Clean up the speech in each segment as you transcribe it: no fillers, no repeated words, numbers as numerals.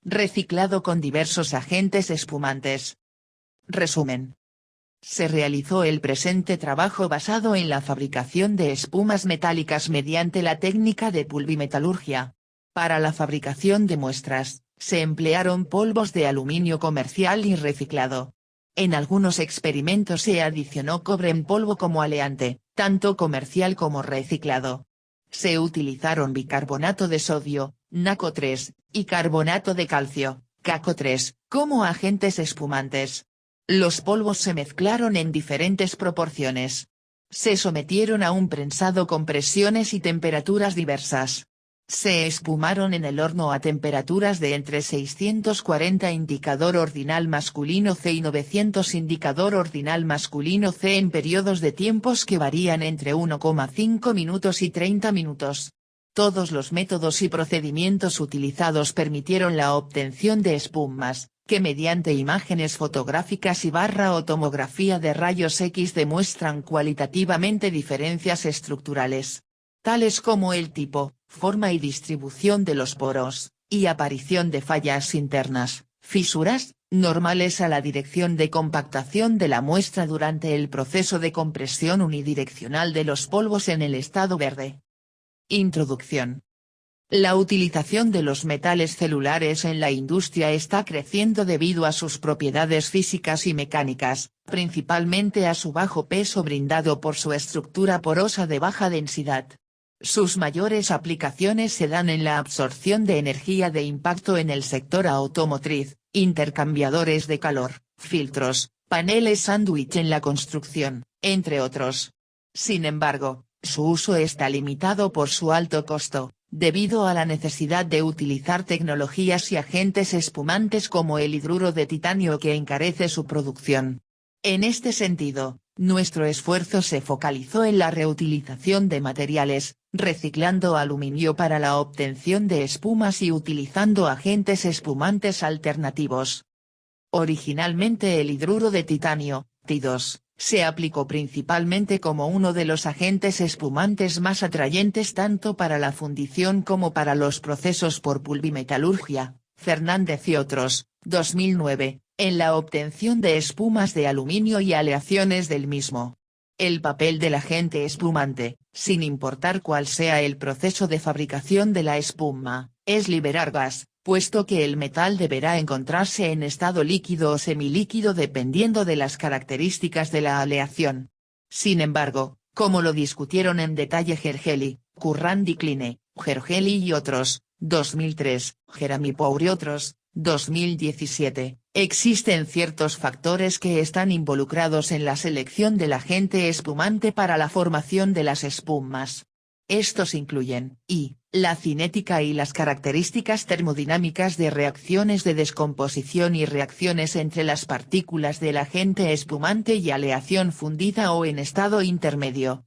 reciclado con diversos agentes espumantes. Resumen. Se realizó el presente trabajo basado en la fabricación de espumas metálicas mediante la técnica de pulvimetalurgia. Para la fabricación de muestras, se emplearon polvos de aluminio comercial y reciclado. En algunos experimentos se adicionó cobre en polvo como aleante, tanto comercial como reciclado. Se utilizaron bicarbonato de sodio, NaCO3, y carbonato de calcio, CaCO3, como agentes espumantes. Los polvos se mezclaron en diferentes proporciones. Se sometieron a un prensado con presiones y temperaturas diversas. Se espumaron en el horno a temperaturas de entre 640 indicador ordinal masculino C y 900 indicador ordinal masculino C en periodos de tiempos que varían entre 1,5 minutos y 30 minutos. Todos los métodos y procedimientos utilizados permitieron la obtención de espumas, que mediante imágenes fotográficas y o tomografía de rayos X demuestran cualitativamente diferencias estructurales, tales como el tipo, forma y distribución de los poros, y aparición de fallas internas, fisuras, normales a la dirección de compactación de la muestra durante el proceso de compresión unidireccional de los polvos en el estado verde. Introducción. La utilización de los metales celulares en la industria está creciendo debido a sus propiedades físicas y mecánicas, principalmente a su bajo peso brindado por su estructura porosa de baja densidad. Sus mayores aplicaciones se dan en la absorción de energía de impacto en el sector automotriz, intercambiadores de calor, filtros, paneles sándwich en la construcción, entre otros. Sin embargo, su uso está limitado por su alto costo, debido a la necesidad de utilizar tecnologías y agentes espumantes como el hidruro de titanio que encarece su producción. En este sentido, nuestro esfuerzo se focalizó en la reutilización de materiales, reciclando aluminio para la obtención de espumas y utilizando agentes espumantes alternativos. Originalmente el hidruro de titanio, Ti2, se aplicó principalmente como uno de los agentes espumantes más atrayentes tanto para la fundición como para los procesos por pulvimetalurgia, Fernández y otros, 2009, en la obtención de espumas de aluminio y aleaciones del mismo. El papel del agente espumante, sin importar cuál sea el proceso de fabricación de la espuma, es liberar gas, puesto que el metal deberá encontrarse en estado líquido o semilíquido dependiendo de las características de la aleación. Sin embargo, como lo discutieron en detalle Gergely, Curran-Di Cline, Gergely y otros, 2003, Jeremy Power y otros, 2017, existen ciertos factores que están involucrados en la selección del agente espumante para la formación de las espumas. Estos incluyen, la cinética y las características termodinámicas de reacciones de descomposición y reacciones entre las partículas del agente espumante y aleación fundida o en estado intermedio,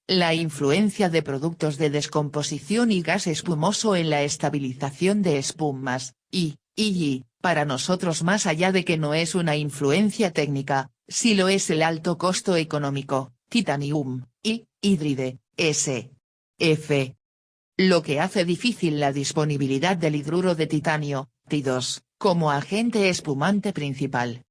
la influencia de productos de descomposición y gas espumoso en la estabilización de espumas, para nosotros más allá de que no es una influencia técnica, sí lo es el alto costo económico, titanium, hídride, S.F. Lo que hace difícil la disponibilidad del hidruro de titanio, Ti2, como agente espumante principal.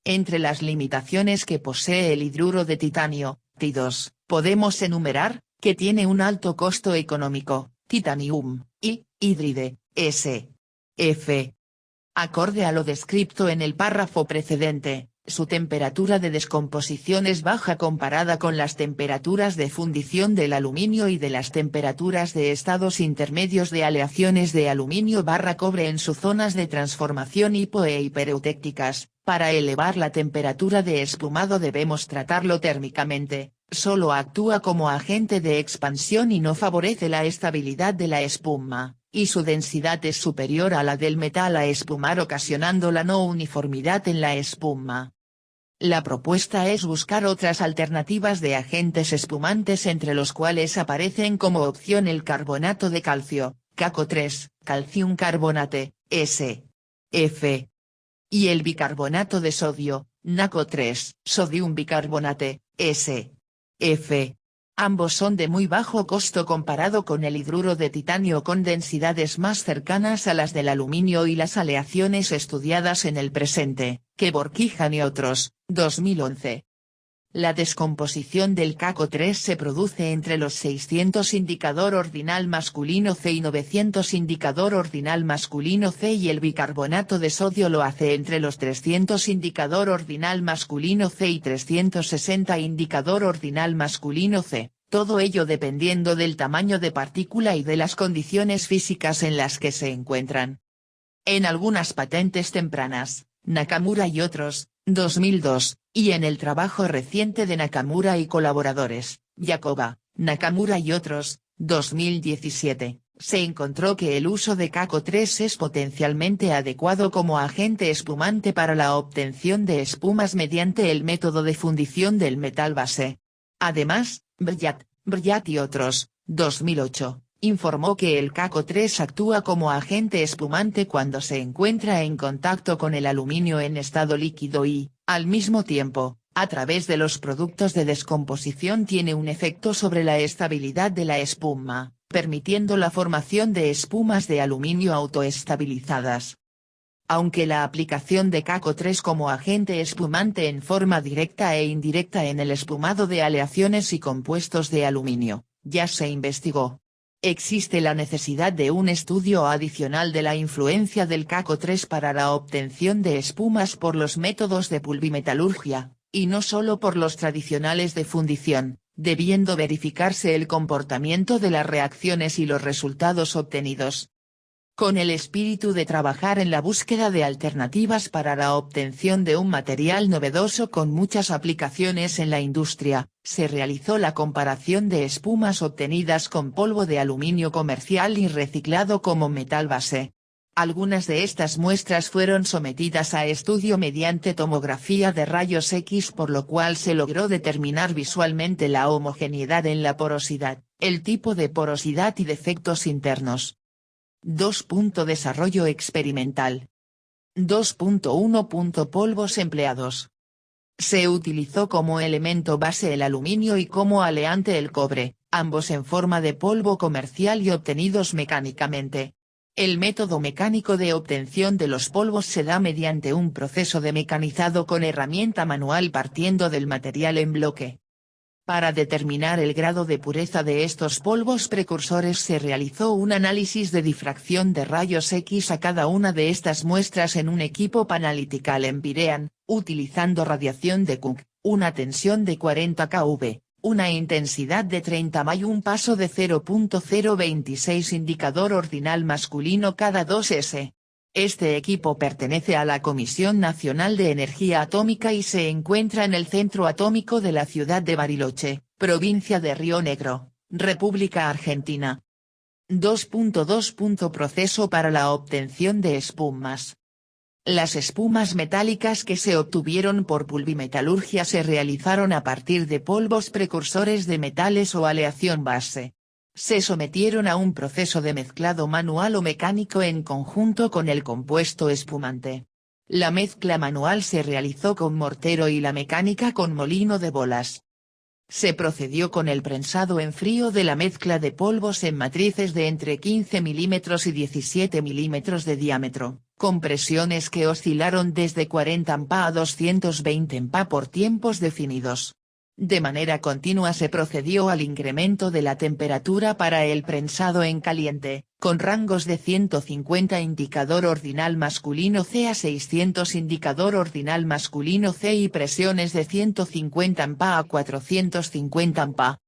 Entre las limitaciones que posee el hidruro de titanio, Ti2, podemos enumerar, que tiene un alto costo económico, titanium, hídride, S.F. Acorde a lo descrito en el párrafo precedente, su temperatura de descomposición es baja comparada con las temperaturas de fundición del aluminio y de las temperaturas de estados intermedios de aleaciones de aluminio/cobre en sus zonas de transformación hipo e hipereutecticas. Para elevar la temperatura de espumado debemos tratarlo térmicamente, solo actúa como agente de expansión y no favorece la estabilidad de la espuma, y su densidad es superior a la del metal a espumar ocasionando la no uniformidad en la espuma. La propuesta es buscar otras alternativas de agentes espumantes entre los cuales aparecen como opción el carbonato de calcio, CaCO3, calcium carbonate, S.F. y el bicarbonato de sodio, NaCO3, sodium bicarbonate, S.F. Ambos son de muy bajo costo comparado con el hidruro de titanio con densidades más cercanas a las del aluminio y las aleaciones estudiadas en el presente, que Borkijan y otros, 2011. La descomposición del CaCO3 se produce entre los 600 indicador ordinal masculino C y 900 indicador ordinal masculino C y el bicarbonato de sodio lo hace entre los 300 indicador ordinal masculino C y 360 indicador ordinal masculino C, todo ello dependiendo del tamaño de partícula y de las condiciones físicas en las que se encuentran. En algunas patentes tempranas, Nakamura y otros, 2002, y en el trabajo reciente de Nakamura y colaboradores, Jacoba, Nakamura y otros, 2017, se encontró que el uso de CaCO3 es potencialmente adecuado como agente espumante para la obtención de espumas mediante el método de fundición del metal base. Además, Bryat y otros, 2008, informó que el CaCO3 actúa como agente espumante cuando se encuentra en contacto con el aluminio en estado líquido y, al mismo tiempo, a través de los productos de descomposición tiene un efecto sobre la estabilidad de la espuma, permitiendo la formación de espumas de aluminio autoestabilizadas. Aunque la aplicación de CaCO3 como agente espumante en forma directa e indirecta en el espumado de aleaciones y compuestos de aluminio, ya se investigó. Existe la necesidad de un estudio adicional de la influencia del CaCO3 para la obtención de espumas por los métodos de pulvimetalurgia, y no solo por los tradicionales de fundición, debiendo verificarse el comportamiento de las reacciones y los resultados obtenidos. Con el espíritu de trabajar en la búsqueda de alternativas para la obtención de un material novedoso con muchas aplicaciones en la industria, se realizó la comparación de espumas obtenidas con polvo de aluminio comercial y reciclado como metal base. Algunas de estas muestras fueron sometidas a estudio mediante tomografía de rayos X por lo cual se logró determinar visualmente la homogeneidad en la porosidad, el tipo de porosidad y defectos internos. Desarrollo experimental. 2.1. Polvos empleados. Se utilizó como elemento base el aluminio y como aleante el cobre, ambos en forma de polvo comercial y obtenidos mecánicamente. El método mecánico de obtención de los polvos se da mediante un proceso de mecanizado con herramienta manual partiendo del material en bloque. Para determinar el grado de pureza de estos polvos precursores se realizó un análisis de difracción de rayos X a cada una de estas muestras en un equipo Panalitical en Pirean, utilizando radiación de Cook, una tensión de 40 kV, una intensidad de 30 y un paso de 0.026 indicador ordinal masculino cada 2S. Este equipo pertenece a la Comisión Nacional de Energía Atómica y se encuentra en el Centro Atómico de la ciudad de Bariloche, provincia de Río Negro, República Argentina. 2.2. Proceso para la obtención de espumas. Las espumas metálicas que se obtuvieron por pulvimetalurgia se realizaron a partir de polvos precursores de metales o aleación base. Se sometieron a un proceso de mezclado manual o mecánico en conjunto con el compuesto espumante. La mezcla manual se realizó con mortero y la mecánica con molino de bolas. Se procedió con el prensado en frío de la mezcla de polvos en matrices de entre 15 mm y 17 mm de diámetro, con presiones que oscilaron desde 40 MPa a 220 MPa por tiempos definidos. De manera continua se procedió al incremento de la temperatura para el prensado en caliente, con rangos de 150 indicador ordinal masculino C a 600 indicador ordinal masculino C y presiones de 150 MPa a 450 MPa.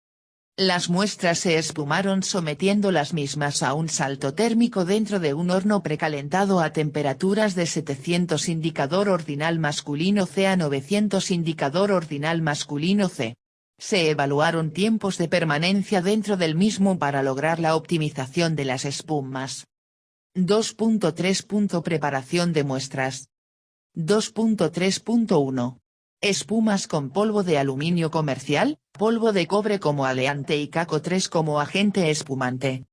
Las muestras se espumaron sometiendo las mismas a un salto térmico dentro de un horno precalentado a temperaturas de 700 indicador ordinal masculino C a 900 indicador ordinal masculino C. Se evaluaron tiempos de permanencia dentro del mismo para lograr la optimización de las espumas. 2.3. Preparación de muestras. 2.3.1. Espumas con polvo de aluminio comercial, polvo de cobre como aleante y CaCO3 como agente espumante.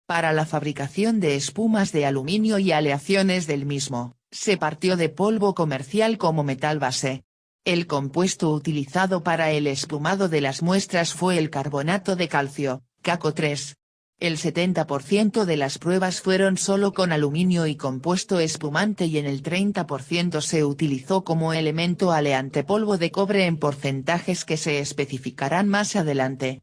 Para la fabricación de espumas de aluminio y aleaciones del mismo, se partió de polvo comercial como metal base. El compuesto utilizado para el espumado de las muestras fue el carbonato de calcio, CaCO3. El 70% de las pruebas fueron solo con aluminio y compuesto espumante y en el 30% se utilizó como elemento aleante polvo de cobre en porcentajes que se especificarán más adelante.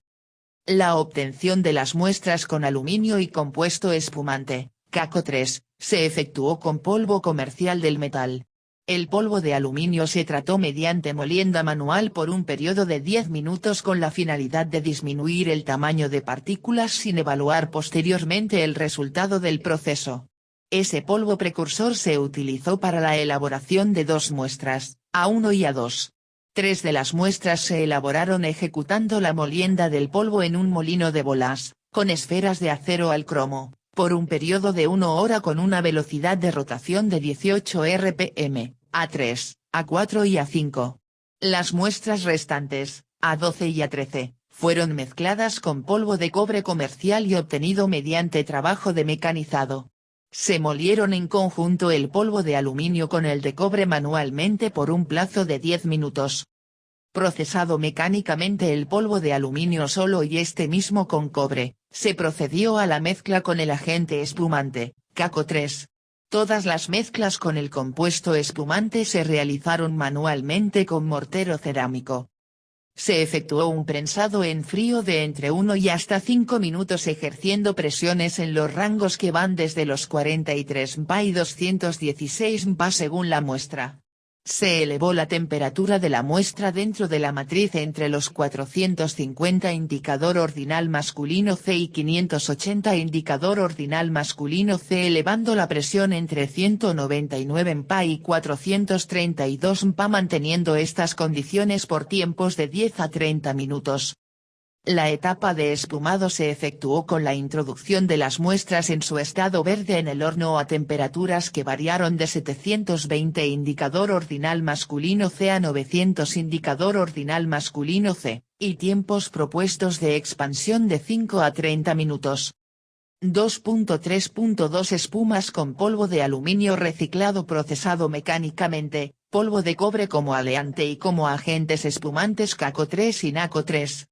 La obtención de las muestras con aluminio y compuesto espumante, CaCO3, se efectuó con polvo comercial del metal. El polvo de aluminio se trató mediante molienda manual por un periodo de 10 minutos con la finalidad de disminuir el tamaño de partículas sin evaluar posteriormente el resultado del proceso. Ese polvo precursor se utilizó para la elaboración de 2 muestras, A1 y A2. 3 de las muestras se elaboraron ejecutando la molienda del polvo en un molino de bolas, con esferas de acero al cromo, por un periodo de 1 hora con una velocidad de rotación de 18 rpm, A3, A4 y A5. Las muestras restantes, A12 y A13, fueron mezcladas con polvo de cobre comercial y obtenido mediante trabajo de mecanizado. Se molieron en conjunto el polvo de aluminio con el de cobre manualmente por un plazo de 10 minutos. Procesado mecánicamente el polvo de aluminio solo y este mismo con cobre, se procedió a la mezcla con el agente espumante, CaCO3. Todas las mezclas con el compuesto espumante se realizaron manualmente con mortero cerámico. Se efectuó un prensado en frío de entre 1 y hasta 5 minutos ejerciendo presiones en los rangos que van desde los 43 mPa y 216 mPa según la muestra. Se elevó la temperatura de la muestra dentro de la matriz entre los 450 indicador ordinal masculino C y 580 indicador ordinal masculino C elevando la presión entre 199 mPa y 432 mPa manteniendo estas condiciones por tiempos de 10 a 30 minutos. La etapa de espumado se efectuó con la introducción de las muestras en su estado verde en el horno a temperaturas que variaron de 720 indicador ordinal masculino C a 900 indicador ordinal masculino C, y tiempos propuestos de expansión de 5 a 30 minutos. 2.3.2 Espumas con polvo de aluminio reciclado procesado mecánicamente, polvo de cobre como aleante y como agentes espumantes CaCO3 y NaCO3.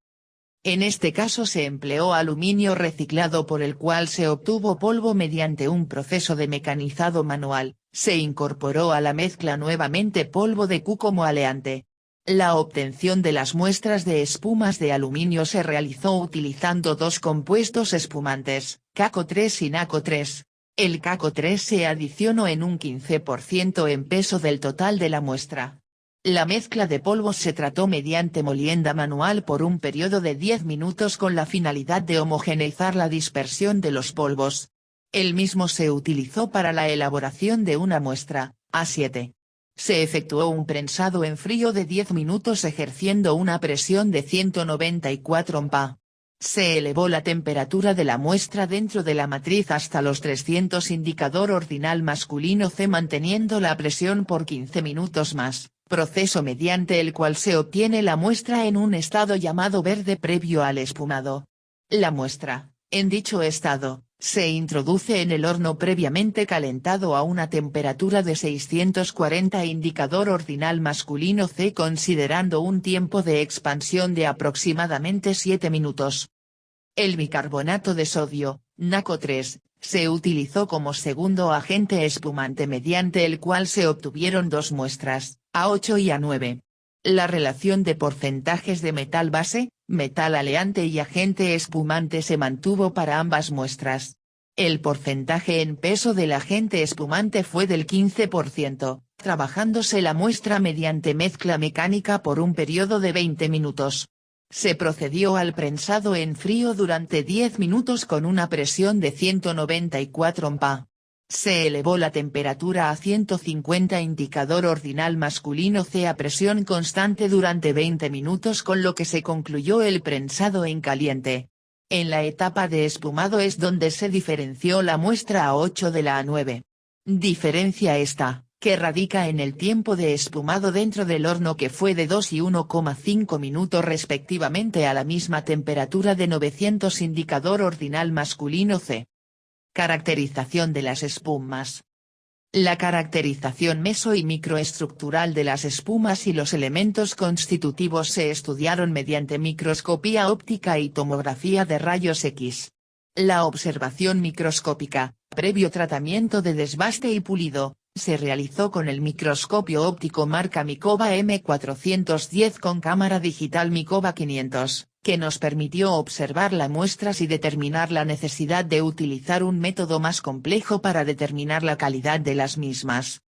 En este caso se empleó aluminio reciclado por el cual se obtuvo polvo mediante un proceso de mecanizado manual, se incorporó a la mezcla nuevamente polvo de Cu como aleante. La obtención de las muestras de espumas de aluminio se realizó utilizando 2 compuestos espumantes, CaCO3 y NaCO3. El CaCO3 se adicionó en un 15% en peso del total de la muestra. La mezcla de polvos se trató mediante molienda manual por un periodo de 10 minutos con la finalidad de homogeneizar la dispersión de los polvos. El mismo se utilizó para la elaboración de una muestra, A7. Se efectuó un prensado en frío de 10 minutos ejerciendo una presión de 194 mPa. Se elevó la temperatura de la muestra dentro de la matriz hasta los 300 indicador ordinal masculino C manteniendo la presión por 15 minutos más, proceso mediante el cual se obtiene la muestra en un estado llamado verde previo al espumado. La muestra, en dicho estado, se introduce en el horno previamente calentado a una temperatura de 640 indicador ordinal masculino C considerando un tiempo de expansión de aproximadamente 7 minutos. El bicarbonato de sodio, NaCO3, se utilizó como segundo agente espumante mediante el cual se obtuvieron 2 muestras, A8 y A9. La relación de porcentajes de metal base, metal aleante y agente espumante se mantuvo para ambas muestras. El porcentaje en peso del agente espumante fue del 15%, trabajándose la muestra mediante mezcla mecánica por un periodo de 20 minutos. Se procedió al prensado en frío durante 10 minutos con una presión de 194 mPa. Se elevó la temperatura a 150 indicador ordinal masculino C a presión constante durante 20 minutos con lo que se concluyó el prensado en caliente. En la etapa de espumado es donde se diferenció la muestra A8 de la A9. Diferencia esta, que radica en el tiempo de espumado dentro del horno que fue de 2 y 1,5 minutos respectivamente a la misma temperatura de 900 indicador ordinal masculino C. Caracterización de las espumas. La caracterización meso- y microestructural de las espumas y los elementos constitutivos se estudiaron mediante microscopía óptica y tomografía de rayos X. La observación microscópica, previo tratamiento de desbaste y pulido, se realizó con el microscopio óptico marca Micova M410 con cámara digital Micova 500, que nos permitió observar las muestras y determinar la necesidad de utilizar un método más complejo para determinar la calidad de las mismas.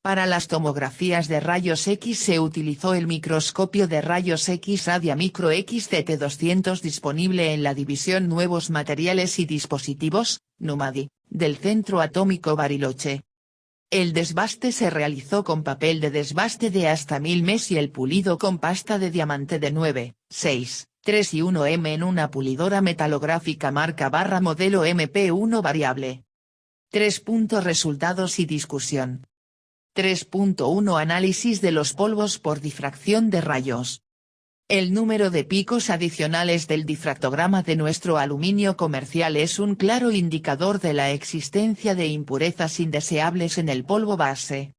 Para las tomografías de rayos X se utilizó el microscopio de rayos X Radia Micro XT200 disponible en la división Nuevos Materiales y Dispositivos, NUMADI, del Centro Atómico Bariloche. El desbaste se realizó con papel de desbaste de hasta 1000 mes y el pulido con pasta de diamante de 9, 6, 3 y 1 m en una pulidora metalográfica marca / modelo MP1 variable. 3. Resultados y discusión. 3.1 Análisis de los polvos por difracción de rayos. El número de picos adicionales del difractograma de nuestro aluminio comercial es un claro indicador de la existencia de impurezas indeseables en el polvo base.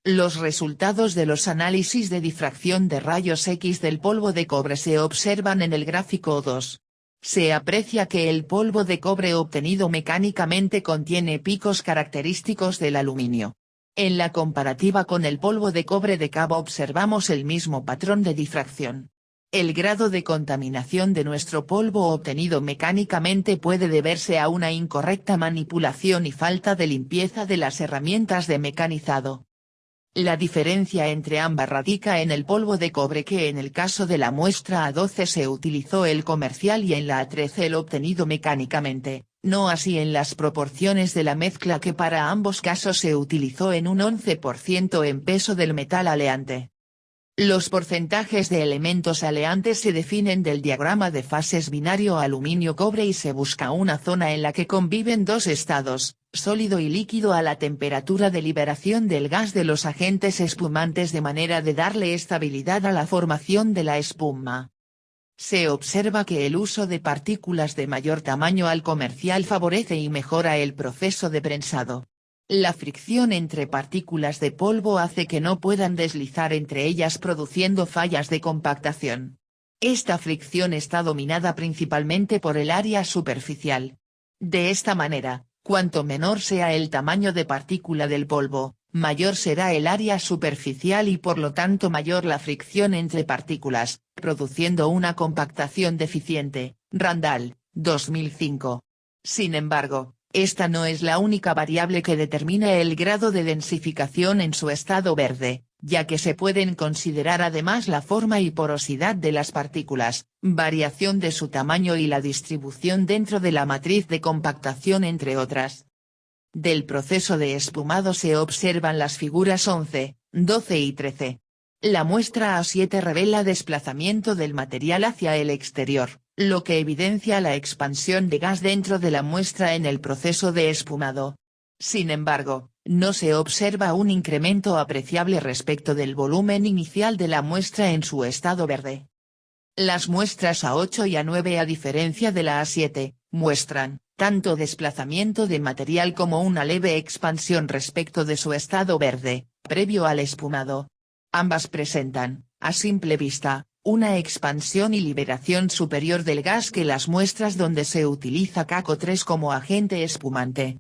Los resultados de los análisis de difracción de rayos X del polvo de cobre se observan en el gráfico 2. Se aprecia que el polvo de cobre obtenido mecánicamente contiene picos característicos del aluminio. En la comparativa con el polvo de cobre de cabo observamos el mismo patrón de difracción. El grado de contaminación de nuestro polvo obtenido mecánicamente puede deberse a una incorrecta manipulación y falta de limpieza de las herramientas de mecanizado. La diferencia entre ambas radica en el polvo de cobre que en el caso de la muestra A12 se utilizó el comercial y en la A13 el obtenido mecánicamente, no así en las proporciones de la mezcla que para ambos casos se utilizó en un 11% en peso del metal aleante. Los porcentajes de elementos aleantes se definen del diagrama de fases binario aluminio-cobre y se busca una zona en la que conviven dos estados, sólido y líquido a la temperatura de liberación del gas de los agentes espumantes de manera de darle estabilidad a la formación de la espuma. Se observa que el uso de partículas de mayor tamaño al comercial favorece y mejora el proceso de prensado. La fricción entre partículas de polvo hace que no puedan deslizar entre ellas produciendo fallas de compactación. Esta fricción está dominada principalmente por el área superficial. De esta manera, cuanto menor sea el tamaño de partícula del polvo, mayor será el área superficial y por lo tanto mayor la fricción entre partículas, produciendo una compactación deficiente. Randall, 2005. Sin embargo, esta no es la única variable que determina el grado de densificación en su estado verde, ya que se pueden considerar además la forma y porosidad de las partículas, variación de su tamaño y la distribución dentro de la matriz de compactación entre otras. Del proceso de espumado se observan las figuras 11, 12 y 13. La muestra A7 revela desplazamiento del material hacia el exterior, lo que evidencia la expansión de gas dentro de la muestra en el proceso de espumado. Sin embargo, no se observa un incremento apreciable respecto del volumen inicial de la muestra en su estado verde. Las muestras A8 y A9 a diferencia de la A7, muestran, tanto desplazamiento de material como una leve expansión respecto de su estado verde, previo al espumado. Ambas presentan, a simple vista, una expansión y liberación superior del gas que las muestras donde se utiliza CaCO3 como agente espumante.